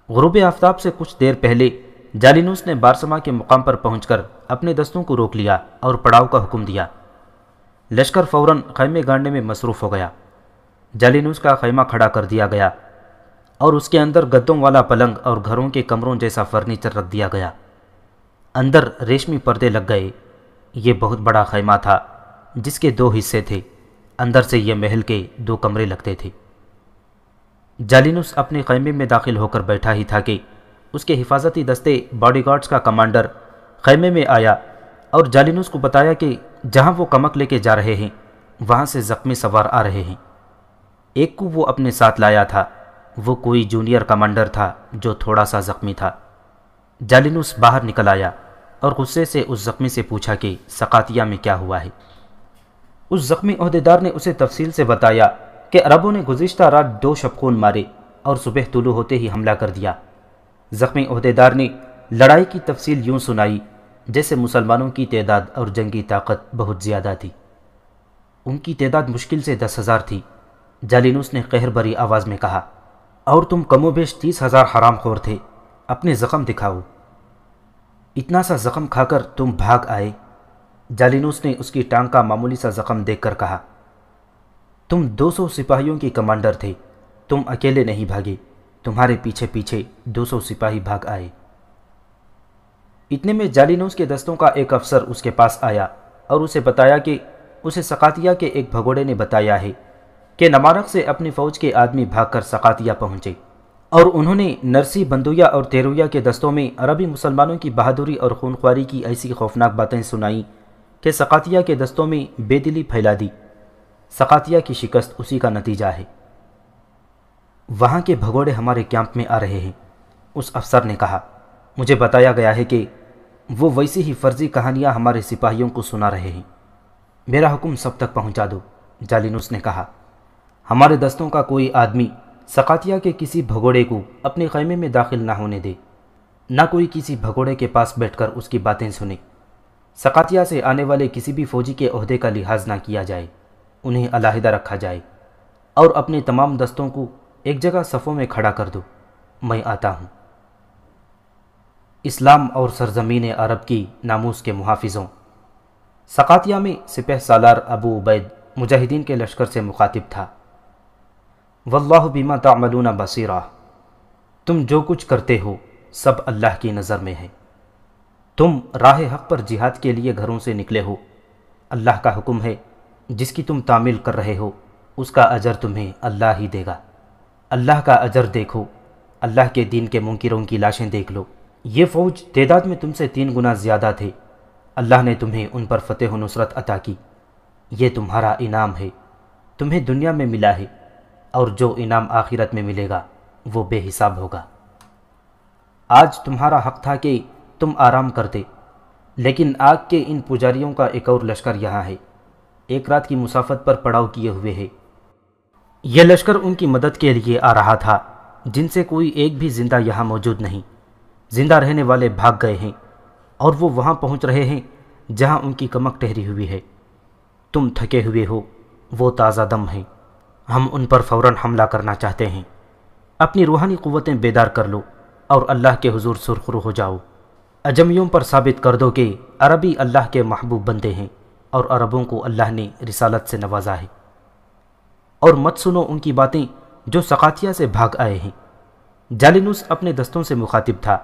غروب آفتاب سے کچھ دیر پہلے جالینوس نے بارسما کے مقام پر پہنچ کر اپنے دستوں کو روک لیا اور پڑاؤ کا حکم دیا۔ لشکر فوراً خیمے گاڑنے میں مصروف ہو گیا۔ جالینوس کا خیمہ کھڑا کر دیا گیا اور اس کے اندر گدوں والا پلنگ اور گھروں کے کمروں جیسا فرنیچر رکھ دیا گیا۔ اندر ریشمی پردے لگ گئے۔ یہ بہت بڑا خیمہ تھا جس کے 2 حصے تھے، اندر سے یہ محل کے 2 کمرے لگتے تھے۔ جالینوس اپنے خیمے میں داخل ہو کر بیٹھا ہی تھا کہ اس کے حفاظتی دستے باڈی گارڈز کا کمانڈر خیمے میں آیا اور جالینوس کو بتایا کہ جہاں وہ کمک لے کے جا رہے ہیں وہاں سے زخمی سوار آ رہے ہیں۔ ایک کو وہ اپنے ساتھ لایا تھا، وہ کوئی جونیئر کمانڈر تھا جو تھوڑا سا زخمی تھا۔ جالینوس باہر نکل آیا اور غصے سے اس زخمی سے پوچھا کہ سقاتیہ میں کیا ہوا ہے۔ اس زخمی عہدیدار نے اسے تفصیل سے بتایا کہ عربوں نے گزشتہ رات 2 شبخون مارے اور صبح طلوع ہوتے ہی حملہ کر دیا۔ زخمی عہدیدار نے لڑائی کی تفصیل یوں سنائی جیسے مسلمانوں کی تعداد اور جنگی طاقت بہت زیادہ تھی۔ ان کی تعداد مشکل سے 10,000 تھی۔ جالینوس نے قہر بری آواز میں کہا، اور تم کم و بیش 30,000 حرام خور تھے، اپنے زخم دکھاؤ۔ اتنا سا زخم کھا کر تم بھاگ آئے؟ جالینوس نے اس کی ٹانگ کا معمولی سا زخم دیکھ کر کہا، تم 200 سپاہیوں کی کمانڈر تھے، تم اکیلے نہیں بھاگے، تمہارے پیچھے پیچھے 200 سپاہی بھاگ آئے۔ اتنے میں جالینوس کے دستوں کا ایک افسر اس کے پاس آیا اور اسے بتایا کہ اسے سقاتیہ کے ایک بھگوڑے نے بتایا ہے کہ نمارق سے اپنی فوج کے آدمی بھاگ کر سقاتیہ پہنچے اور انہوں نے نرسی، بندویا اور تیرویا کے دستوں میں عربی مسلمانوں کی بہادری اور خونخواری کی ایسی خوفناک باتیں سنائیں کہ سقاتیہ کے دستوں میں بے دلی پھیلا دی۔ سقاتیہ کی شکست اسی کا نتیجہ ہے۔ وہاں کے بھگوڑے ہمارے کیمپ میں آ رہے ہیں، اس افسر نے کہا۔ مجھے بتایا گیا ہے کہ وہ ویسی ہی فرضی کہانیاں ہمارے سپاہیوں کو سنا رہے ہیں۔ میرا حکم سب تک پہنچا دو، جالینوس نے کہا۔ ہمارے دستوں کا کوئی آدمی سقاتیہ کے کسی بھگوڑے کو اپنے خیمے میں داخل نہ ہونے دے، نہ کوئی کسی بھگوڑے کے پاس بیٹھ کر اس کی باتیں سنے۔ سقاتیہ سے آنے والے کسی بھی فوجی کے عہدے کا لحاظ نہ کیا جائے۔ انہیں علیحدہ رکھا جائے اور اپنے تمام دستوں کو ایک جگہ صفوں میں کھڑا کر دو، میں آتا ہوں۔ اسلام اور سرزمین عرب کی ناموس کے محافظوں، سقاتیہ میں سپہ سالار ابو عبید مجاہدین کے لشکر سے مخاطب تھا۔ واللہ بما تعملون بصیرہ، تم جو کچھ کرتے ہو سب اللہ کی نظر میں ہے۔ تم راہ حق پر جہاد کے لیے گھروں سے نکلے ہو، اللہ کا حکم ہے جس کی تم تعمیل کر رہے ہو اس کا اجر تمہیں اللہ ہی دے گا۔ اللہ کا اجر دیکھو، اللہ کے دین کے منکروں کی لاشیں دیکھ لو۔ یہ فوج تعداد میں تم سے 3 گنا زیادہ تھے، اللہ نے تمہیں ان پر فتح و نصرت عطا کی۔ یہ تمہارا انعام ہے، تمہیں دنیا میں ملا ہے، اور جو انعام آخرت میں ملے گا وہ بے حساب ہوگا۔ آج تمہارا حق تھا کہ تم آرام کرتے، لیکن آگ کے ان پجاریوں کا ایک اور لشکر یہاں ہے، ایک رات کی مسافت پر پڑاؤ کیے ہوئے ہے۔ یہ لشکر ان کی مدد کے لیے آ رہا تھا، جن سے کوئی ایک بھی زندہ یہاں موجود نہیں۔ زندہ رہنے والے بھاگ گئے ہیں اور وہ وہاں پہنچ رہے ہیں جہاں ان کی کمک ٹھہری ہوئی ہے۔ تم تھکے ہوئے ہو، وہ تازہ دم ہیں، ہم ان پر فوراً حملہ کرنا چاہتے ہیں۔ اپنی روحانی قوتیں بیدار کر لو اور اللہ کے حضور سرخرو ہو جاؤ۔ اجمیوں پر ثابت کر دو کہ عربی اللہ کے محبوب بندے ہیں اور عربوں کو اللہ نے رسالت سے نوازا ہے۔ اور مت سنو ان کی باتیں جو سقاتیہ سے بھاگ آئے ہیں۔ جالینوس اپنے دستوں سے مخاطب تھا،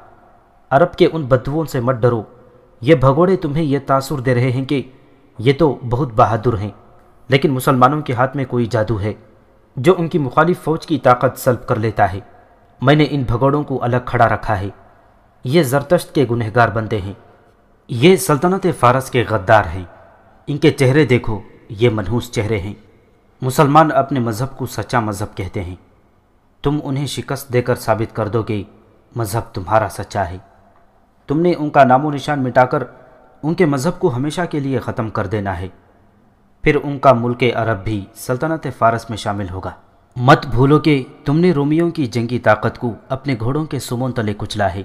عرب کے ان بدوؤں سے مت ڈرو، یہ بھگوڑے تمہیں یہ تاثر دے رہے ہیں کہ یہ تو بہت بہادر ہیں، لیکن مسلمانوں کے ہاتھ میں کوئی جادو ہے جو ان کی مخالف فوج کی طاقت سلب کر لیتا ہے۔ میں نے ان بھگوڑوں کو الگ کھڑا رکھا ہے، یہ زرتشت کے گنہگار بندے ہیں، یہ سلطنت فارس کے غدار ہیں، ان کے چہرے دیکھو، یہ منحوس چہرے ہیں۔ مسلمان اپنے مذہب کو سچا مذہب کہتے ہیں، تم انہیں شکست دے کر ثابت کر دو کہ مذہب تمہارا سچا ہے۔ تم نے ان کا نام و نشان مٹا کر ان کے مذہب کو ہمیشہ کے لیے ختم کر دینا ہے، پھر ان کا ملک عرب بھی سلطنت فارس میں شامل ہوگا۔ مت بھولو کہ تم نے رومیوں کی جنگی طاقت کو اپنے گھوڑوں کے سموں تلے کچلا ہے۔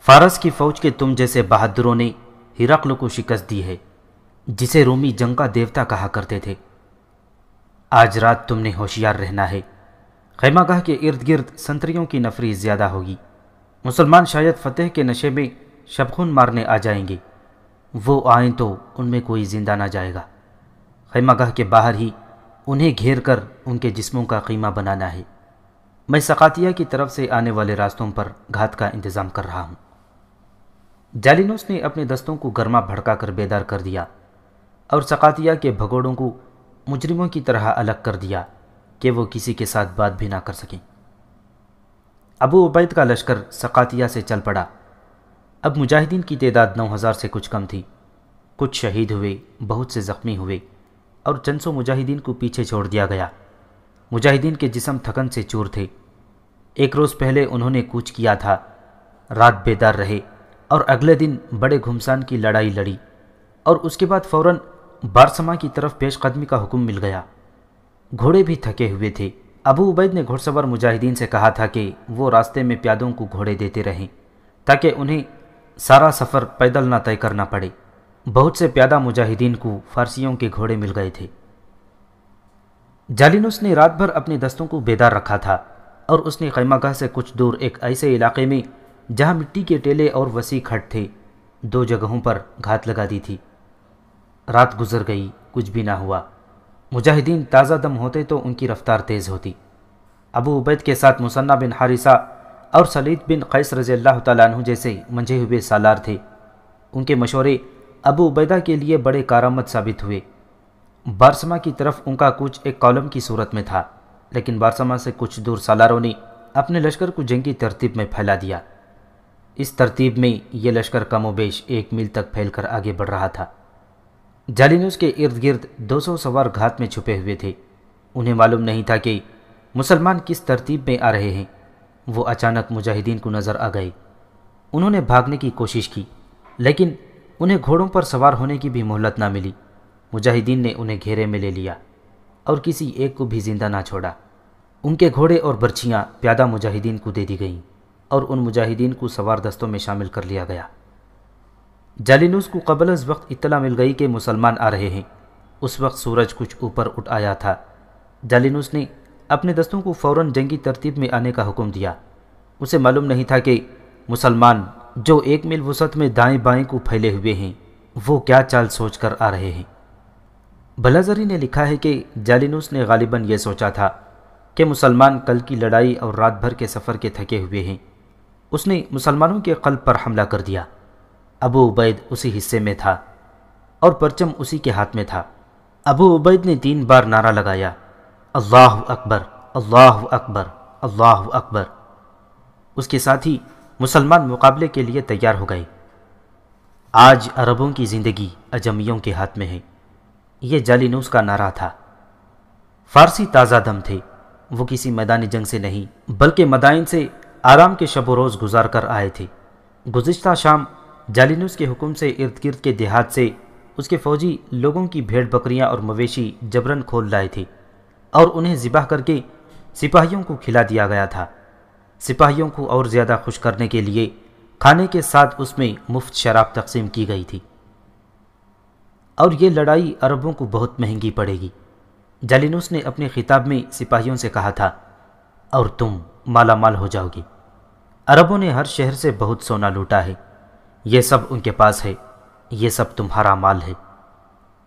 فارس کی فوج کے تم جیسے بہادروں نے ہرقل کو شکست دی ہے، جسے رومی جنگ کا دیوتا کہا کرتے تھے۔ آج رات تم نے ہوشیار رہنا ہے، خیمہ گاہ کے ارد گرد سنتریوں کی نفری زیادہ ہوگی۔ مسلمان شاید فتح کے نشے میں شبخون مارنے آ جائیں گے، وہ آئیں تو ان میں کوئی زندہ نہ جائے گا۔ خیمہ گاہ کے باہر ہی انہیں گھیر کر ان کے جسموں کا قیمہ بنانا ہے۔ میں سقاتیہ کی طرف سے آنے والے راستوں پر گھات کا انتظام کر رہا ہوں۔ جالینوس نے اپنے دستوں کو گرما بھڑکا کر بیدار کر دیا اور سقاتیہ کے بھگوڑوں کو مجرموں کی طرح الگ کر دیا کہ وہ کسی کے ساتھ بات بھی نہ کر سکیں۔ ابو عبید کا لشکر سقاتیہ سے چل پڑا۔ اب مجاہدین کی تعداد 9000 سے کچھ کم تھی، کچھ شہید ہوئے، بہت سے زخمی ہوئے اور چند سو مجاہدین کو پیچھے چھوڑ دیا گیا۔ مجاہدین کے جسم تھکن سے چور تھے، ایک روز پہلے انہوں نے کوچ کیا تھا، رات بیدار رہے اور اگلے دن بڑے گھمسان کی لڑائی لڑی، اور اس کے بعد فوراً بارسما کی طرف پیش قدمی کا حکم مل گیا۔ گھوڑے بھی تھکے ہوئے تھے۔ ابو عبید نے گھوڑ سوار مجاہدین سے کہا تھا کہ وہ راستے میں پیادوں کو گھوڑے دیتے رہیں تاکہ انہیں سارا سفر پیدل نہ طے کرنا پڑے۔ بہت سے پیادہ مجاہدین کو فارسیوں کے گھوڑے مل گئے تھے۔ جالینوس نے رات بھر اپنے دستوں کو بیدار رکھا تھا اور اس نے خیمہ گاہ سے کچھ دور ایک ایسے علاقے میں جہاں مٹی کے ٹیلے اور وسیع کھڈ تھے 2 جگہوں پر گھات لگا دی تھی۔ رات گزر گئی، کچھ بھی نہ ہوا۔ مجاہدین تازہ دم ہوتے تو ان کی رفتار تیز ہوتی۔ ابو عبید کے ساتھ مثنہ بن حارثہ اور سلید بن قیس رضی اللہ تعالیٰ عنہ جیسے منجھے ہوئے سالار تھے۔ ان کے مشورے ابو عبیدہ کے لیے بڑے کارآمد ثابت ہوئے۔ بارسما کی طرف ان کا کوچ ایک کالم کی صورت میں تھا، لیکن بارسما سے کچھ دور سالاروں نے اپنے لشکر کو جنگی ترتیب میں پھیلا دیا۔ اس ترتیب میں یہ لشکر کم و بیش 1 میل تک پھیل کر آگے بڑھ رہا تھا۔ جالینوس کے ارد گرد 200 سوار گھات میں چھپے ہوئے تھے۔ انہیں معلوم نہیں تھا کہ مسلمان کس ترتیب میں آ رہے ہیں۔ وہ اچانک مجاہدین کو نظر آ گئے۔ انہوں نے بھاگنے کی کوشش کی، لیکن انہیں گھوڑوں پر سوار ہونے کی بھی مہلت نہ ملی۔ مجاہدین نے انہیں گھیرے میں لے لیا اور کسی ایک کو بھی زندہ نہ چھوڑا۔ ان کے گھوڑے اور برچھیاں پیادہ مجاہدین کو دے دی گئیں اور ان مجاہدین کو سوار دستوں میں شامل کر لیا گیا۔ جالینوس کو قبل از وقت اطلاع مل گئی کہ مسلمان آ رہے ہیں۔ اس وقت سورج کچھ اوپر اٹھ آیا تھا۔ جالینوس نے اپنے دستوں کو فوراً جنگی ترتیب میں آنے کا حکم دیا۔ اسے معلوم نہیں تھا کہ مسلمان جو 1 میل وسعت میں دائیں بائیں کو پھیلے ہوئے ہیں وہ کیا چال سوچ کر آ رہے ہیں۔ بلازری نے لکھا ہے کہ جالینوس نے غالباً یہ سوچا تھا کہ مسلمان کل کی لڑائی اور رات بھر کے سفر کے تھکے ہوئے ہیں۔ اس نے مسلمانوں کے قلب پر حملہ کر دیا۔ ابو عبید اسی حصے میں تھا اور پرچم اسی کے ہاتھ میں تھا۔ ابو عبید نے 3 بار نعرہ لگایا، اللہ اکبر، اللہ اکبر، اللہ اکبر۔ اس کے ساتھ ہی مسلمان مقابلے کے لیے تیار ہو گئے۔ آج عربوں کی زندگی اجمیوں کے ہاتھ میں ہے، یہ جالینوس کا نعرہ تھا۔ فارسی تازہ دم تھے، وہ کسی میدان جنگ سے نہیں بلکہ مدائن سے آرام کے شب و روز گزار کر آئے تھے۔ گزشتہ شام جالینوس کے حکم سے ارد گرد کے دیہات سے اس کے فوجی لوگوں کی بھیڑ بکریاں اور مویشی جبراً کھول لائے تھے اور انہیں ذبح کر کے سپاہیوں کو کھلا دیا گیا تھا۔ سپاہیوں کو اور زیادہ خوش کرنے کے لیے کھانے کے ساتھ اس میں مفت شراب تقسیم کی گئی تھی، اور یہ لڑائی عربوں کو بہت مہنگی پڑے گی۔ جالینوس نے اپنے خطاب میں سپاہیوں سے کہا تھا، اور تم مالا مال ہو جاؤ گے۔ عربوں نے ہر شہر سے بہت سونا لوٹا ہے، یہ سب ان کے پاس ہے، یہ سب تمہارا مال ہے۔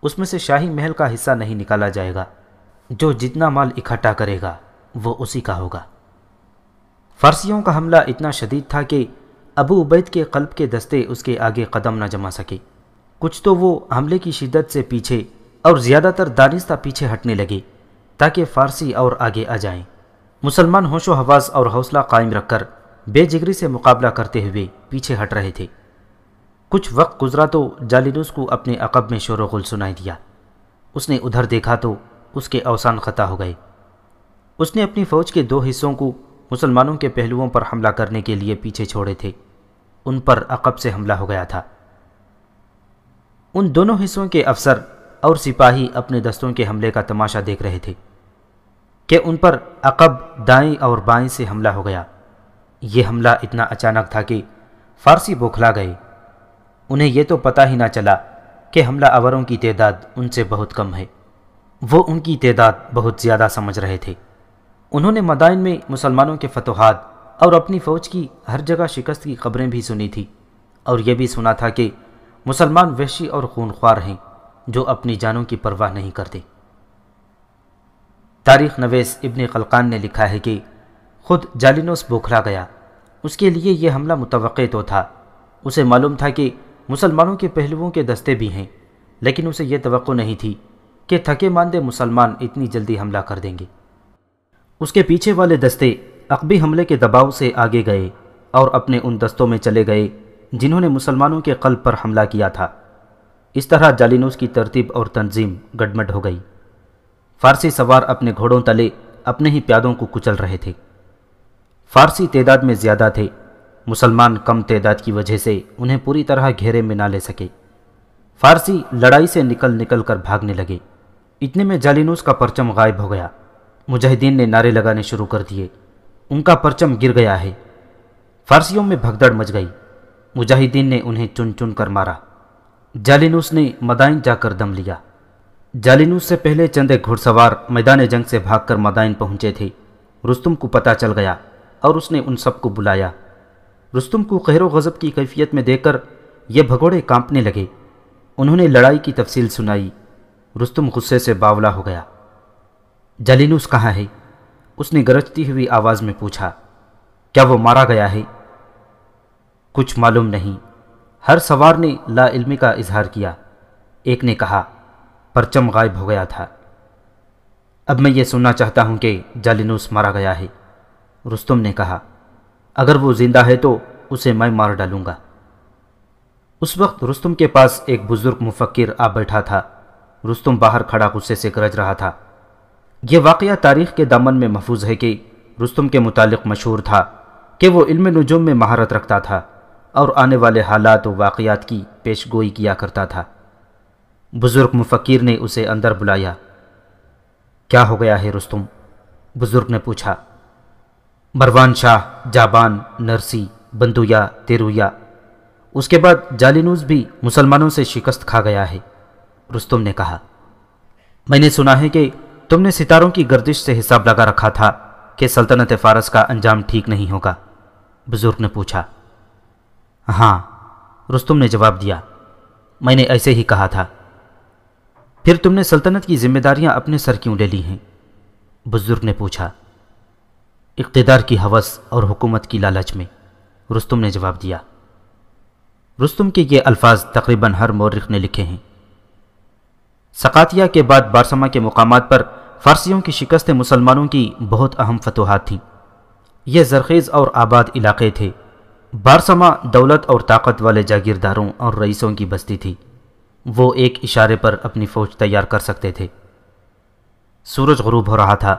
اس میں سے شاہی محل کا حصہ نہیں نکالا جائے گا، جو جتنا مال اکٹھا کرے گا وہ اسی کا ہوگا۔ فارسیوں کا حملہ اتنا شدید تھا کہ ابو عبید کے قلب کے دستے اس کے آگے قدم نہ جما سکے۔ کچھ تو وہ حملے کی شدت سے پیچھے اور زیادہ تر دانستہ پیچھے ہٹنے لگے تاکہ فارسی اور آگے آ جائیں۔ مسلمان ہوش و حواس اور حوصلہ قائم رکھ کر بے جگری سے مقابلہ کرتے ہوئے پیچھے ہٹ رہے تھے۔ کچھ وقت گزرا تو جالینوس کو اپنے عقب میں شور و غل سنائی دیا۔ اس نے ادھر دیکھا تو اس کے اوسان خطا ہو گئے۔ اس نے اپنی فوج کے 2 حصوں کو مسلمانوں کے پہلوؤں پر حملہ کرنے کے لیے پیچھے چھوڑے تھے، ان پر عقب سے حملہ ہو گیا تھا۔ ان دونوں حصوں کے افسر اور سپاہی اپنے دستوں کے حملے کا تماشا دیکھ رہے تھے کہ ان پر عقب، دائیں اور بائیں سے حملہ ہو گیا۔ یہ حملہ اتنا اچانک تھا کہ فارسی بوکھلا گئے۔ انہیں یہ تو پتہ ہی نہ چلا کہ حملہ آوروں کی تعداد ان سے بہت کم ہے، وہ ان کی تعداد بہت زیادہ سمجھ رہے تھے۔ انہوں نے مدائن میں مسلمانوں کے فتوحات اور اپنی فوج کی ہر جگہ شکست کی خبریں بھی سنی تھی، اور یہ بھی سنا تھا کہ مسلمان وحشی اور خونخوار ہیں جو اپنی جانوں کی پرواہ نہیں کرتے۔ تاریخ نویس ابن خلقان نے لکھا ہے کہ خود جالینوس بوکھلا گیا۔ اس کے لیے یہ حملہ متوقع تو تھا، اسے معلوم تھا کہ مسلمانوں کے پہلوؤں کے دستے بھی ہیں، لیکن اسے یہ توقع نہیں تھی کہ تھکے ماندے مسلمان اتنی جلدی حملہ کر دیں گے۔ اس کے پیچھے والے دستے عقبی حملے کے دباؤ سے آگے گئے اور اپنے ان دستوں میں چلے گئے جنہوں نے مسلمانوں کے قلب پر حملہ کیا تھا۔ اس طرح جالینوس کی ترتیب اور تنظیم گڈمڈ ہو گئی۔ فارسی سوار اپنے گھوڑوں تلے اپنے ہی پیادوں کو کچل رہے تھے۔ فارسی تعداد میں زیادہ تھے، مسلمان کم تعداد کی وجہ سے انہیں پوری طرح گھیرے میں نہ لے سکے۔ فارسی لڑائی سے نکل نکل کر بھاگنے لگے۔ اتنے میں جالینوس کا پرچم غائب ہو گیا۔ مجاہدین نے نعرے لگانے شروع کر دیے، ان کا پرچم گر گیا ہے۔ فارسیوں میں بھگدڑ مچ گئی، مجاہدین نے انہیں چن چن کر مارا۔ جالینوس نے مدائن جا کر دم لیا۔ جالینوس سے پہلے چند گھڑ سوار میدان جنگ سے بھاگ کر مدائن پہنچے تھے۔ رستم کو پتہ چل گیا اور اس نے ان سب کو بلایا۔ رستم کو قہر و غضب کی کیفیت میں دیکھ کر یہ بھگوڑے کانپنے لگے۔ انہوں نے لڑائی کی تفصیل سنائی۔ رستم غصے سے باولا ہو گیا۔ جالینوس کہاں ہے؟ اس نے گرجتی ہوئی آواز میں پوچھا۔ کیا وہ مارا گیا ہے؟ کچھ معلوم نہیں۔ ہر سوار نے لا علمی کا اظہار کیا۔ ایک نے کہا پرچم غائب ہو گیا تھا۔ اب میں یہ سننا چاہتا ہوں کہ جالینوس مارا گیا ہے۔ رستم نے کہا اگر وہ زندہ ہے تو اسے میں مار ڈالوں گا۔ اس وقت رستم کے پاس ایک بزرگ مفکر آ بیٹھا تھا۔ رستم باہر کھڑا غصے سے گرج رہا تھا۔ یہ واقعہ تاریخ کے دامن میں محفوظ ہے کہ رستم کے متعلق مشہور تھا کہ وہ علم نجوم میں مہارت رکھتا تھا اور آنے والے حالات و واقعات کی پیش گوئی کیا کرتا تھا۔ بزرگ مفکر نے اسے اندر بلایا۔ کیا ہو گیا ہے رستم؟ بزرگ نے پوچھا۔ مروان شاہ، جابان، نرسی، بندویا، تیرویا، اس کے بعد جالینوس بھی مسلمانوں سے شکست کھا گیا ہے، رستم نے کہا۔ میں نے سنا ہے کہ تم نے ستاروں کی گردش سے حساب لگا رکھا تھا کہ سلطنت فارس کا انجام ٹھیک نہیں ہوگا، بزرگ نے پوچھا۔ ہاں، رستم نے جواب دیا، میں نے ایسے ہی کہا تھا۔ پھر تم نے سلطنت کی ذمہ داریاں اپنے سر کیوں لے لی ہیں؟ بزرگ نے پوچھا۔ اقتدار کی ہوس اور حکومت کی لالچ میں، رستم نے جواب دیا۔ رستم کے یہ الفاظ تقریباً ہر مورخ نے لکھے ہیں۔ سقاتیہ کے بعد بارسما کے مقامات پر فارسیوں کی شکست مسلمانوں کی بہت اہم فتوحات تھیں۔ یہ زرخیز اور آباد علاقے تھے۔ بارسما دولت اور طاقت والے جاگیرداروں اور رئیسوں کی بستی تھی۔ وہ ایک اشارے پر اپنی فوج تیار کر سکتے تھے۔ سورج غروب ہو رہا تھا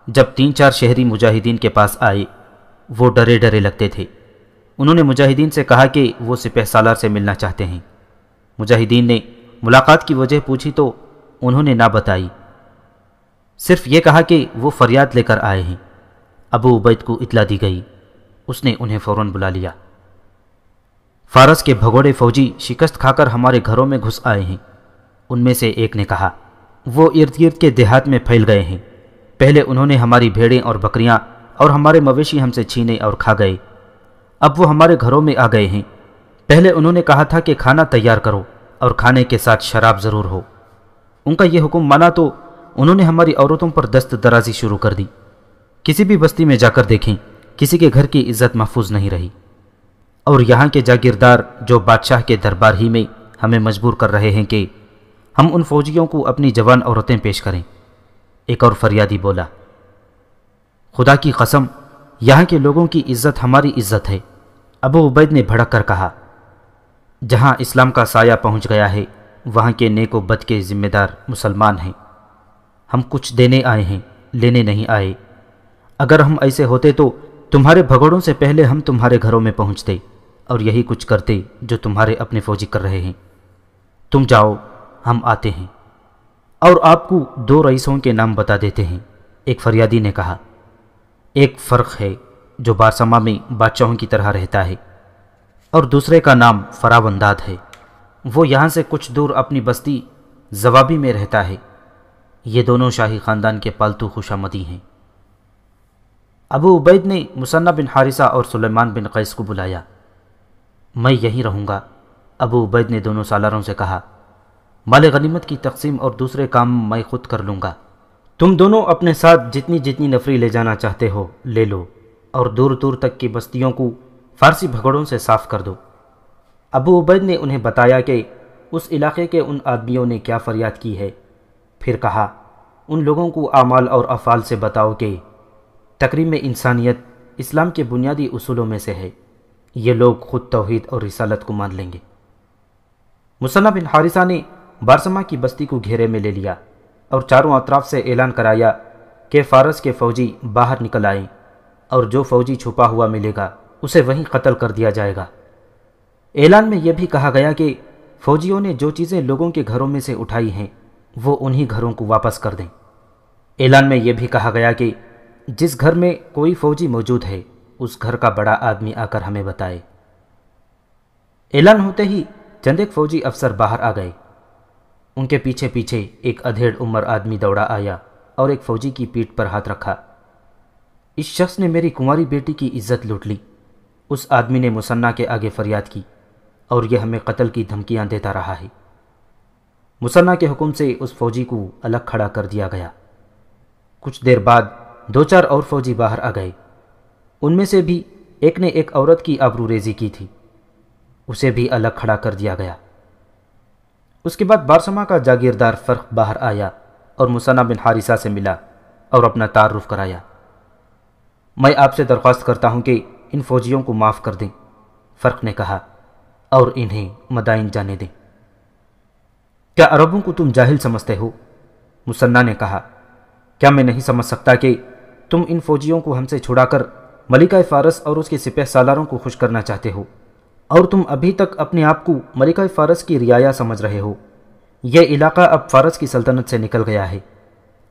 جب 3-4 شہری مجاہدین کے پاس آئے۔ وہ ڈرے ڈرے لگتے تھے۔ انہوں نے مجاہدین سے کہا کہ وہ سپہ سالار سے ملنا چاہتے ہیں۔ مجاہدین نے ملاقات کی وجہ پوچھی تو انہوں نے نہ بتائی، صرف یہ کہا کہ وہ فریاد لے کر آئے ہیں۔ ابو عبید کو اطلاع دی گئی۔ اس نے انہیں فوراً بلا لیا۔ فارس کے بھگوڑے فوجی شکست کھا کر ہمارے گھروں میں گھس آئے ہیں، ان میں سے ایک نے کہا۔ وہ ارد گرد کے دیہات میں پھیل گئے ہیں۔ پہلے انہوں نے ہماری بھیڑیں اور بکریاں اور ہمارے مویشی ہم سے چھینے اور کھا گئے۔ اب وہ ہمارے گھروں میں آ گئے ہیں۔ پہلے انہوں نے کہا تھا کہ کھانا تیار کرو اور کھانے کے ساتھ شراب ضرور ہو۔ ان کا یہ حکم مانا تو انہوں نے ہماری عورتوں پر دست درازی شروع کر دی۔ کسی بھی بستی میں جا کر دیکھیں، کسی کے گھر کی عزت محفوظ نہیں رہی۔ اور یہاں کے جاگیردار جو بادشاہ کے دربار ہی میں ہمیں مجبور کر رہے ہیں کہ ہم ان فوجیوں کو اپنی جوان عورتیں پیش کریں۔ ایک اور فریادی بولا، خدا کی قسم، یہاں کے لوگوں کی عزت ہماری عزت ہے۔ ابو عبید نے بھڑک کر کہا، جہاں اسلام کا سایہ پہنچ گیا ہے وہاں کے نیک و بد کے ذمہ دار مسلمان ہیں۔ ہم کچھ دینے آئے ہیں، لینے نہیں آئے۔ اگر ہم ایسے ہوتے تو تمہارے بھگوڑوں سے پہلے ہم تمہارے گھروں میں پہنچتے اور یہی کچھ کرتے جو تمہارے اپنے فوجی کر رہے ہیں۔ تم جاؤ، ہم آتے ہیں، اور آپ کو 2 رئیسوں کے نام بتا دیتے ہیں، ایک فریادی نے کہا۔ ایک فرق ہے جو بارسما میں بادشاہوں کی طرح رہتا ہے، اور دوسرے کا نام فراونداد ہے۔ وہ یہاں سے کچھ دور اپنی بستی زوابی میں رہتا ہے۔ یہ دونوں شاہی خاندان کے پالتو خوشامدی ہیں۔ ابو عبید نے مثنہ بن حارثہ اور سلیمان بن قیس کو بلایا۔ میں یہیں رہوں گا، ابو عبید نے دونوں سالاروں سے کہا۔ مال غنیمت کی تقسیم اور دوسرے کام میں خود کر لوں گا۔ تم دونوں اپنے ساتھ جتنی نفری لے جانا چاہتے ہو لے لو، اور دور دور تک کی بستیوں کو فارسی بھگوڑوں سے صاف کر دو۔ ابو عبید نے انہیں بتایا کہ اس علاقے کے ان آدمیوں نے کیا فریاد کی ہے۔ پھر کہا، ان لوگوں کو اعمال اور افعال سے بتاؤ کہ تکریم انسانیت اسلام کے بنیادی اصولوں میں سے ہے۔ یہ لوگ خود توحید اور رسالت کو مان لیں گے۔ مثنہ بن حارثہ نے بارسما کی بستی کو گھیرے میں لے لیا اور چاروں اطراف سے اعلان کرایا کہ فارس کے فوجی باہر نکل آئیں، اور جو فوجی چھپا ہوا ملے گا اسے وہیں قتل کر دیا جائے گا۔ اعلان میں یہ بھی کہا گیا کہ فوجیوں نے جو چیزیں لوگوں کے گھروں میں سے اٹھائی ہیں وہ انہی گھروں کو واپس کر دیں۔ اعلان میں یہ بھی کہا گیا کہ جس گھر میں کوئی فوجی موجود ہے اس گھر کا بڑا آدمی آ کر ہمیں بتائے۔ اعلان ہوتے ہی چند ایک فوجی افسر باہر آ گئے۔ ان کے پیچھے پیچھے ایک ادھیڑ عمر آدمی دوڑا آیا اور ایک فوجی کی پیٹھ پر ہاتھ رکھا۔ اس شخص نے میری کنواری بیٹی کی عزت لوٹ لی۔ اس آدمی نے مثنہ کے آگے فریاد کی، اور یہ ہمیں قتل کی دھمکیاں دیتا رہا ہے۔ مثنہ کے حکم سے اس فوجی کو الگ کھڑا کر دیا گیا۔ کچھ دیر بعد 2-4 اور فوجی باہر آ گئے۔ ان میں سے بھی ایک نے ایک عورت کی آبرو ریزی کی تھی، اسے بھی الگ کھڑا کر دیا گیا۔ اس کے بعد بارسما کا جاگیردار فرق باہر آیا اور مثنہ بن حارثہ سے ملا اور اپنا تعارف کرایا۔ میں آپ سے درخواست کرتا ہوں کہ ان فوجیوں کو معاف کر دیں، فرق نے کہا، اور انہیں مدائن جانے دیں۔ کیا عربوں کو تم جاہل سمجھتے ہو؟ مثنہ نے کہا، کیا میں نہیں سمجھ سکتا کہ تم ان فوجیوں کو ہم سے چھڑا کر ملکہ فارس اور اس کے سپہ سالاروں کو خوش کرنا چاہتے ہو، اور تم ابھی تک اپنے آپ کو ملکہ فارس کی رعایا سمجھ رہے ہو۔ یہ علاقہ اب فارس کی سلطنت سے نکل گیا ہے۔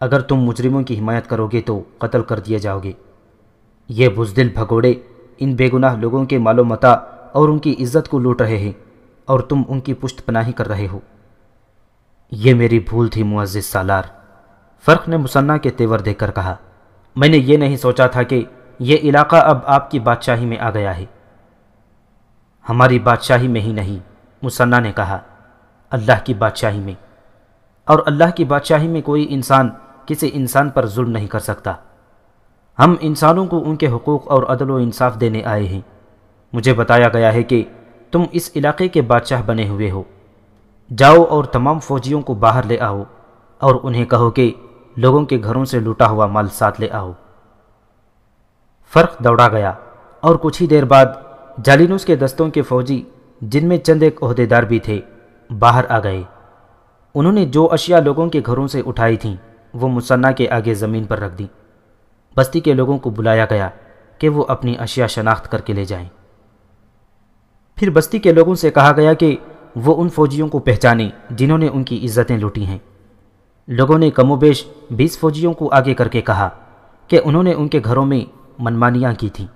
اگر تم مجرموں کی حمایت کرو گے تو قتل کر دیے جاؤ گے۔ یہ بزدل بھگوڑے ان بے گناہ لوگوں کے مال و متاع اور ان کی عزت کو لوٹ رہے ہیں، اور تم ان کی پشت پناہی کر رہے ہو۔ یہ میری بھول تھی معزز سالار، فرق نے مصنع کے تیور دیکھ کر کہا۔ میں نے یہ نہیں سوچا تھا کہ یہ علاقہ اب آپ کی بادشاہی میں آ گیا ہے۔ ہماری بادشاہی میں ہی نہیں، مصنع نے کہا، اللہ کی بادشاہی میں، اور اللہ کی بادشاہی میں کوئی انسان کسی انسان پر ظلم نہیں کر سکتا۔ ہم انسانوں کو ان کے حقوق اور عدل و انصاف دینے آئے ہیں۔ مجھے بتایا گیا ہے کہ تم اس علاقے کے بادشاہ بنے ہوئے ہو۔ جاؤ اور تمام فوجیوں کو باہر لے آؤ اور انہیں کہو کہ لوگوں کے گھروں سے لوٹا ہوا مال ساتھ لے آؤ۔ فرق دوڑا گیا اور کچھ ہی دیر بعد جالینوس کے دستوں کے فوجی، جن میں چند ایک عہدیدار بھی تھے، باہر آ گئے۔ انہوں نے جو اشیاء لوگوں کے گھروں سے اٹھائی تھیں وہ مصنع کے آگے زمین پر رکھ دیں۔ بستی کے لوگوں کو بلایا گیا کہ وہ اپنی اشیاء شناخت کر کے لے جائیں۔ پھر بستی کے لوگوں سے کہا گیا کہ وہ ان فوجیوں کو پہچانیں جنہوں نے ان کی عزتیں لوٹی ہیں۔ لوگوں نے کم و بیش 20 فوجیوں کو آگے کر کے کہا کہ انہوں نے ان کے گھروں میں منمانیاں کی تھیں۔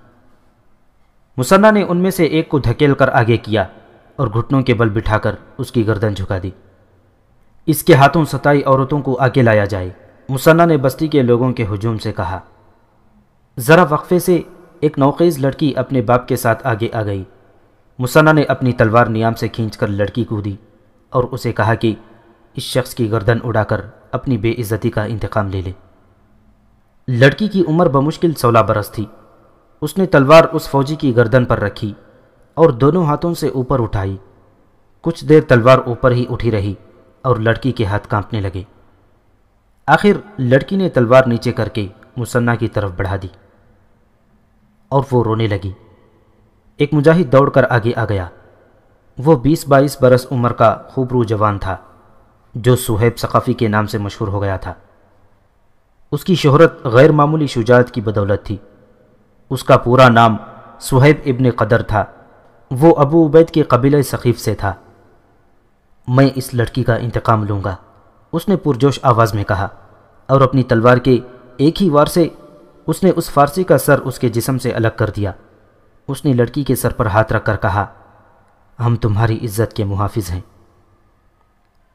مصنع نے ان میں سے ایک کو دھکیل کر آگے کیا اور گھٹنوں کے بل بٹھا کر اس کی گردن جھکا دی۔ اس کے ہاتھوں 27 عورتوں کو آگے لایا جائے، مصنع نے بستی کے لوگوں کے ہجوم سے کہا۔ ذرا وقفے سے ایک نوخیز لڑکی اپنے باپ کے ساتھ آگے آ گئی۔ مصنع نے اپنی تلوار نیام سے کھینچ کر لڑکی کو دی اور اسے کہا کہ اس شخص کی گردن اڑا کر اپنی بے عزتی کا انتقام لے لے۔ لڑکی کی عمر بمشکل 16 برس تھی۔ اس نے تلوار اس فوجی کی گردن پر رکھی اور دونوں ہاتھوں سے اوپر اٹھائی۔ کچھ دیر تلوار اوپر ہی اٹھی رہی اور لڑکی کے ہاتھ کانپنے لگے۔ آخر لڑکی نے تلوار نیچے کر کے مصنع کی طرف بڑھا دی اور وہ رونے لگی۔ ایک مجاہد دوڑ کر آگے آ گیا۔ وہ 20-22 برس عمر کا خوبرو جوان تھا جو صہیب ثقفی کے نام سے مشہور ہو گیا تھا۔ اس کی شہرت غیر معمولی شجاعت کی بدولت تھی۔ اس کا پورا نام صہیب ابن قدر تھا۔ وہ ابو عبید کے قبیلہ ثقیف سے تھا۔ میں اس لڑکی کا انتقام لوں گا، اس نے پرجوش آواز میں کہا، اور اپنی تلوار کے ایک ہی وار سے اس نے اس فارسی کا سر اس کے جسم سے الگ کر دیا۔ اس نے لڑکی کے سر پر ہاتھ رکھ کر کہا، ہم تمہاری عزت کے محافظ ہیں۔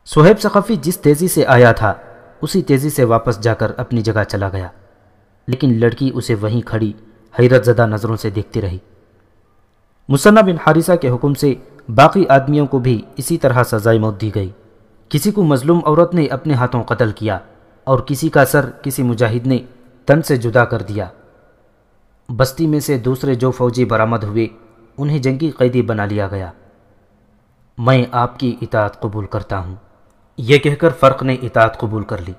صہیب ثقفی جس تیزی سے آیا تھا اسی تیزی سے واپس جا کر اپنی جگہ چلا گیا، لیکن لڑکی اسے وہیں کھڑی حیرت زدہ نظروں سے دیکھتی رہی۔ مصنع بن حارثہ کے حکم سے باقی آدمیوں کو بھی اسی طرح سزائے موت دی گئی۔ کسی کو مظلوم عورت نے اپنے ہاتھوں قتل کیا اور کسی کا سر کسی مجاہد نے تن سے جدا کر دیا۔ بستی میں سے دوسرے جو فوجی برآمد ہوئے انہیں جنگی قیدی بنا لیا گیا۔ میں آپ کی اطاعت قبول کرتا ہوں، یہ کہہ کر فرق نے اطاعت قبول کر لی۔